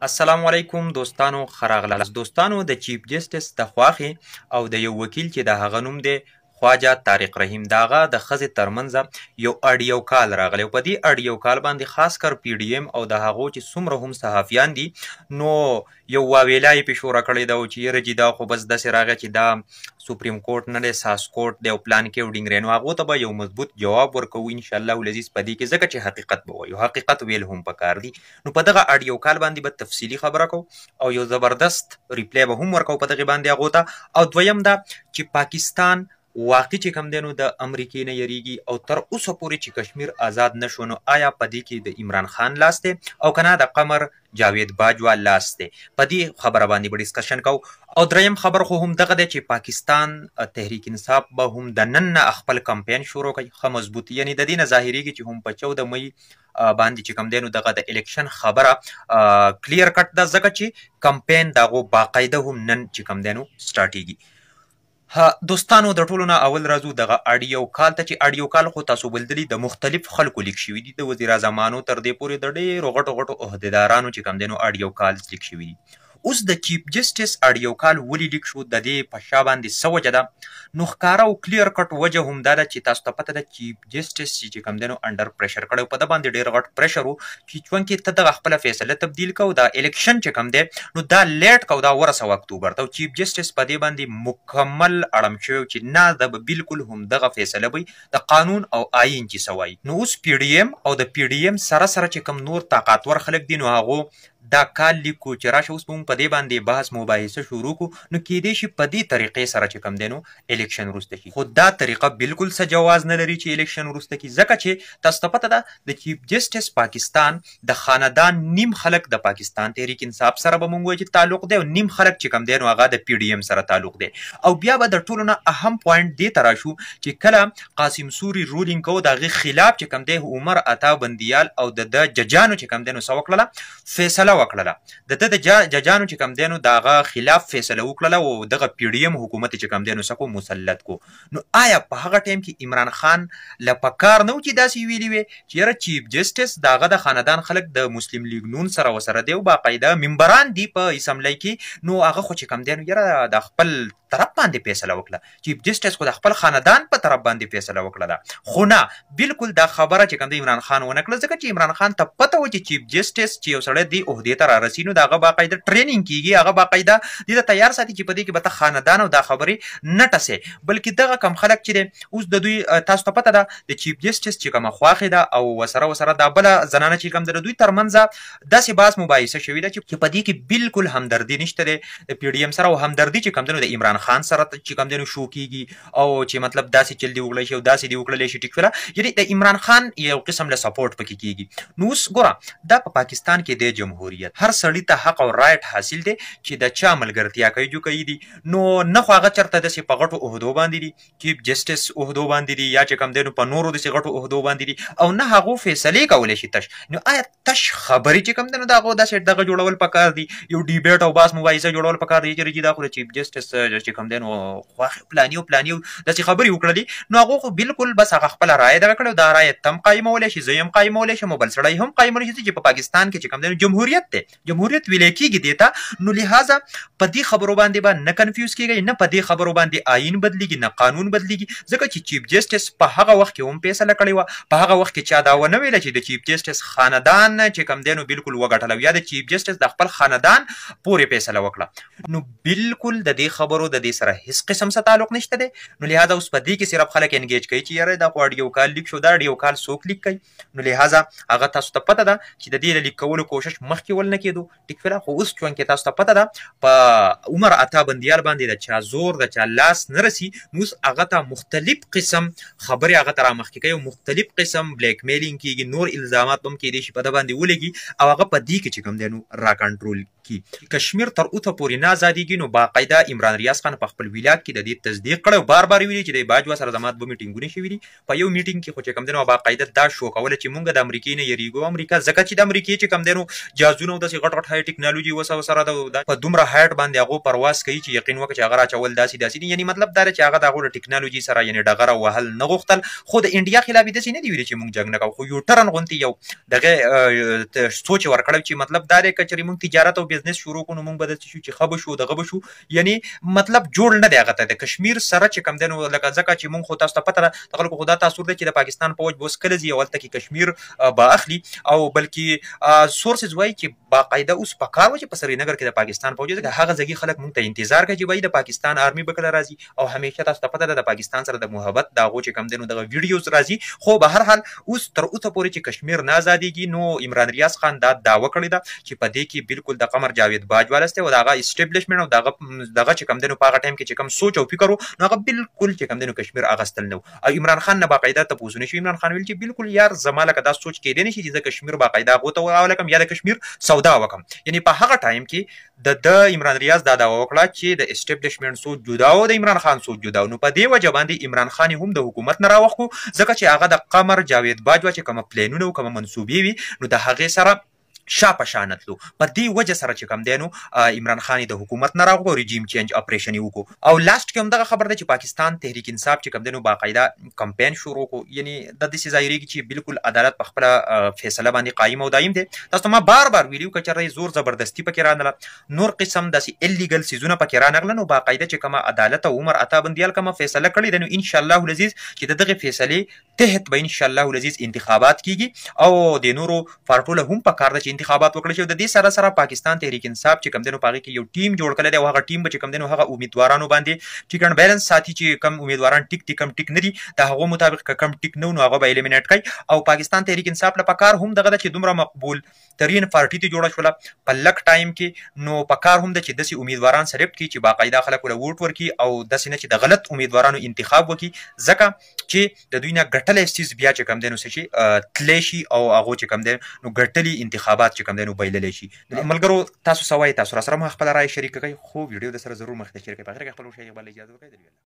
السلام علیکم دوستانو خراغلاست دوستانو د چیف جسټس د خواخې او د یو وکیل چې د هغه نوم دی خواجه طارق رحیم داغه د ښځې ترمنځه یو اډیو کال راغلی او په دې اډیو کال باندې خاص کر پی ډي ایم او د هغو چې څومره هم صحافیان دي نو یو واویلا یې پې شوره کړې ده چې یره جي دا خو بس داسې راغی چې دا سپریم کورټ نه دی ساس کورټ دی او پلان کې وډینګرې نو هغو ته به یو مضبوط جواب ورکوو انشاءالله العزیز په دې کې ځکه چې حقیقت به وایو حقیقت ویل هم پکار دي نو په دغه اډیو کال باندې به تفصیلي خبره کوو او یو زبردست ریپلی به هم ورکوو په دغې باندې هغو ته او دویم دا چې پاکستان واقعي چې کوم دی نو د امریکې نه یریږي او تر اوسه پورې چې کشمیر آزاد نه شو نو آیا په دې کې د عمران خان لاس دی او که نه د قمر جاوید باجوا لاس دی په دې خبره باندې به ډسکشن کوو او دریم خبر خو هم دغه دی چې پاکستان تحریک انصاف به هم د نن نه خپل کمپین شروع کوي ښه مضبوط یعنې د دې نه ظاهریږي چې هم په 14 مۍ باندې چې کوم دی نو دغه د الیکشن خبره کلیر کټ ده ځکه چې کمپین د هغو باقاعده هم نن چې کوم دی نو سټارټیږي دوستانو د ټولو نه اول راځو دغه اډیو کال ته چې اډیو کال خو تاسو بلدلی د مختلف خلکو لیک شوي دي د وزیر اعظمانو تر دې پورې د ډېرو غټو غټو عهدیدارانو چې کوم دی نو اډیو کالز لیک شوي دي اوس د چیف جسټس اډیو کال ولې لیک شو د دې په شا باندې څه وجه ده نو ښکاره او کلیر کټ وجه هم دا ده چې تاسو ته پته ده چیف جسټس چې کوم دی نو انډر پریشر کړی په ده باندې ډېر غټ پریشر و چې چونکې ته دغه خپله فیصله تبدیل کو دا الیکشن چې کوم دی نو دا لیټ کو دا 14 اکتوبر ته چیف جسټس په دې باندې مکمل اړم شوی چې نه د بالکل هم دغه فیصله وي د قانون او آیین چې څه وایي نو اوس پی ډي ایم او د پی ډي ایم سره چې کوم نور طاقتور خلک دي نو هغو دا کال لیکو چې راشه اوس به موږ په دې باندې بحث مباحثه شروع کړو نو کیدای شي په دې طریقې سره چې کوم دی نو الیکشن وروسته شي خو دا طریقه بالکل څه جواز نه لري چې الیکشن وروسته کړي ځکه چې تاسو ته پته ده د چیف جسټس پاکستان د خاندان نیم خلک د پاکستان تحریک انصاف سره به موږ وایو چې تعلق دی او نیم خلک چې کوم دی نو هغه د پی ډي ایم سره تعلق دی او بیا به د ټولو نه اهم پوینټ دې ته راشو چې کله قاسم سوري رولینګ کوو د هغې خلاف چې کوم دی عمر عطا بندیال او د ججانو چې کوم دی نو څه وکړله فیصله وکړله د ججانو چې کوم دی نو د هغه خلاف فیصله وکړله او دغه پی ډي ایم حکومت چې کوم دی نو څه کو مسلط کو نو آیا په هغه ټایم کې عمران خان له پکار نه و چې داسې ویلي وي چې یاره چیف جسټس د هغه د خاندان خلک د مسلم لیګ نون سره ورسره دی او باقاعده ممبران دي په اسمبلی کې نو هغه خو چې کوم دی نو یاره د خپل طرف باندې فیصله وکړه چیف جسټس خو د خپل خاندان په طرف باندې فیصله وکړه ده خو نه بالکل دا خبره چې کوم دی عمران خان ونه کړه ځکه چې عمران خان ته پته و چې چیف جسټس چې یو سړی دی عهدې ته رارسي نو د هغه باقاعده ټرینینګ کیږي هغه باقاعده دې ته تیار ساتي چې په دې کې به ته خاندان او دا خبرې نه ټسې بلکې دغه کم خلک چې دی اوس د دوی تاسو ته پته ده د چیف جسټس چې کومه خواښې ده او ورسره دا بله زنانه چې کوم ده د دوی ترمنځه داسې بحث مباحثه شوې ده چې په دې کې بالکل همدردي نشته دی د پی ډي ایم سره او همدردي چې کوم دی نو د عمران خان سره چې کوم دی نو شو کیږي او چې مطلب داسې چل دی وکړلی شي او داسې دی وکړلی شي ټیک شوله یعنې د عمران خان یو قسم له سپورټ پکې کیږي نو اوس ګوره دا په پاکستان کې دی جمهوریت هر سړي ته حق او رایټ حاصل دی چې د چا ملګرتیا کوي جو کوي دي نو نه خو هغه چېرته داسې په غټو عهدو باندې دي چیف جسټس عهدو باندې دي یا چې کوم دی نو په نورو داسې غټو عهدو باندې دي او نه هغو فیصلې کولی شي تش نو آیا تش خبرې چې کوم دی نو د هغو داسې دغه جوړول پکار دي یو ډیبیټ او بحث مباحثه جوړول پکار دي چې دا خو د چیف جسټس چې کوم دی نو خواښې پلاني او داسې خبرې وکړلې نو هغو خو بالکل بس هغه خپله رایه دغه کړې او دا رایه ته هم قایمولی شي زه هم قایمولی شم او بل سړی هم قایمولی شي چې په پاکستان کې چې کوم دی نو جمهوریت دی جمهوریت ویلی کېږي دې ته نو لہذا په دې خبرو باندې به نه کنفیوز کېږئ نه په دې خبرو باندې آیین بدلیږي نه قانون بدلیږي ځکه چې چیف جسټس په هغه وخت کې هم فیصله کړې وه په هغه وخت کې چا دا ونه ویله چې د چیف جسټس خاندان چې کوم دی نو بالکل وګټله یا د چیف جسټس د خپل خاندان پورې فیصله وکړه نو بالکل د دې خبرو د دې سره هیڅ قسم څه تعلق نشته دی نو لہذا اوس په دې کې صرف خلک انګیج کوي چې یاره دا خو اډیو کال لیک شو دا اډیو کال څوک لیک کوي نو لہذا هغه تاسو ته پته ده چې د دې د لیک کولو کوشش مخکې ول نه کېدو ټیک فعلا خو اوس چونکې تاسو ته پته ده په عمر عطا بندیال باندې د چا زور د چا لاس نه رسي نو اوس هغه ته مختلف قسم خبرې هغه ته رامخکې کوي او مختلف قسم بلیک میلینګ کېږي نور الزامات هم کېدای شي په ده باندې ولګي او هغه په دې کې چې کوم دی نو را کنټرول کی. کشمیر تر اوسه پورې نه ازادېږي نو باقاعده عمران ریاض خان په خپل ویلایت کې د دې تصدیق کړی، بار بار ویلي چې د باجوه سره زما دوه میټینګونه شوي دي. په یو میټینګ کې خو چې کوم دی نو باقاعده دا شو کوله چې مونږ د امریکې نه یریږو. امریکا ځکه چې د امریکې چې کوم دی نو جهازونه او داسې غټ غټ های ټیکنالوژي وسره د په دومره هایټ باندې هغو پرواز کوي چې یقین وکړه چې هغه راچول داسې دي. یعنی مطلب دا چې هغه د هغو د ټیکنالوژي سره یعنی ډغره وهل نه غوښتل. خو د انډیا خلاف یې داسې نه دي ویلي چې مونږ جنګ نه کوو، خو یو ټرن غوندې یو دغه سوچ ورکړی چې مطلب دا دی که چېرې مونږ تجارت او بزنس شروع کړو نو مونږ به داسې شو چې ښه به شو دغه به شو. یعنی مطلب جوړ نه دی هغه ته د کشمیر سره چې کوم دی نو لکه ځکه چې مونږ خو تاسو ته پته ده د خلکو خو دا تاثر دی چې د پاکستان فوج به اوس کله ځي او هلته کې کشمیر به اخلي او بلکې سورسز وایي چې باقاعده اوس په کار و چې په سرینګر کې د پاکستان فوج ځکه هغه ځایي خلک مونږ ته انتظار کوي چې وایي د پاکستان آرمي به کله راځي او همیشه تاسو ته پته ده د پاکستان سره د محبت د هغو چې کوم دی نو دغه ویډیوز راځي. خو به هر حال اوس تر اوسه پورې چې کشمیر نه ازادېږي نو عمران ریاض خان دا دعوه کړې ده چې په دې کې بالکل د قمر جاوید باجوال است او دغه اسټابلیشمنت او دغه چې کوم دی نو په هغه ټایم کې چې کوم سوچ او فکر نو هغه بالکل چې کوم دی نو کشمیر اغستل نه او عمران خان نه باقاعده تپوسونه شو. عمران خان ویل چې بالکل یار زما لکه دا سوچ کېدی نه شي چې د کشمیر باقاعده هغو ته ورولکم یا د کشمیر سودا وکم. یعنی په هغه ټایم کې د عمران ریاض دا دعوه وکړه چې د اسټابلیشمنت سوچ جدا او د عمران خان سوچ جدا. نو په دې وجه باندې عمران خان هم د حکومت نه راوخو ځکه چې هغه د قمر جاوید باجوه چې کوم پلانونه او کوم منصوبې وي نو د هغې سره شا په شا نتلو. په دې وجه سره چې کوم دی نو عمران خان د حکومت نه راغلو ریجیم چینج اپریشن یې وکړو او لاست کې هم دغه خبر ده چې پاکستان تحریک انصاف چې کوم دی نو باقاعده کمپین شروع کړو. یعنی د داسې ظاهرېږي چې بالکل عدالت په خپله فیصله باندې قایم او دایم دی. تاسو ته ما بار بار ویلي که چېرې زور زبردستي پکې رانغله نور قسم داسې الیګل څیزونه پکې رانغله نو باقاعده چې کومه عدالت او عمر عطا بندیال کومه فیصله کړې ده نو انشاءالله العزیز چې د دغې فیصلې تحت به انشاءالله العزیز انتخابات کیږي او د نورو پارټو له هم پکار ده چې انتخابات وکړي شي. د دې سره سره پاکستان تحریک انصاف چې کوم دی نو په هغې کې یو ټیم جوړ کړی دی او هغه ټیم به چې کوم دی نو هغه امیدوارانو باندې ټیک اینډ بیلنس ساتي چې کم امیدواران ټیک دي کم ټیک نه دي د هغو مطابق که کم ټیک نه نو هغه به الیمینیټ کوي. او پاکستان تحریک انصاف له پکار هم دغه ده چې دومره مقبول ترین پارټي ته جوړه شوله په لږ ټایم کې نو پکار هم ده چې داسې امیدواران سلیکټ کړي چې باقاعده خلک ورله ووټ ورکړي او داسې نه چې د غلط امیدوارانو انتخاب وکړي ځکه چې د دوی نه ګټلی څیز بیا چې کوم دی نو څه شي تللی شي او هغو چې کوم دی نو ګټلي انتخابات چې کوم دی نو بایللی شي. ملګرو تاسو څه وایي؟ تاسو راسره هم خپله رایه شریکه کوئ خو ویډیو در سره ضرور مخکې شریکوئ په اخر کې خپل شریک بله اجازه وکړئ.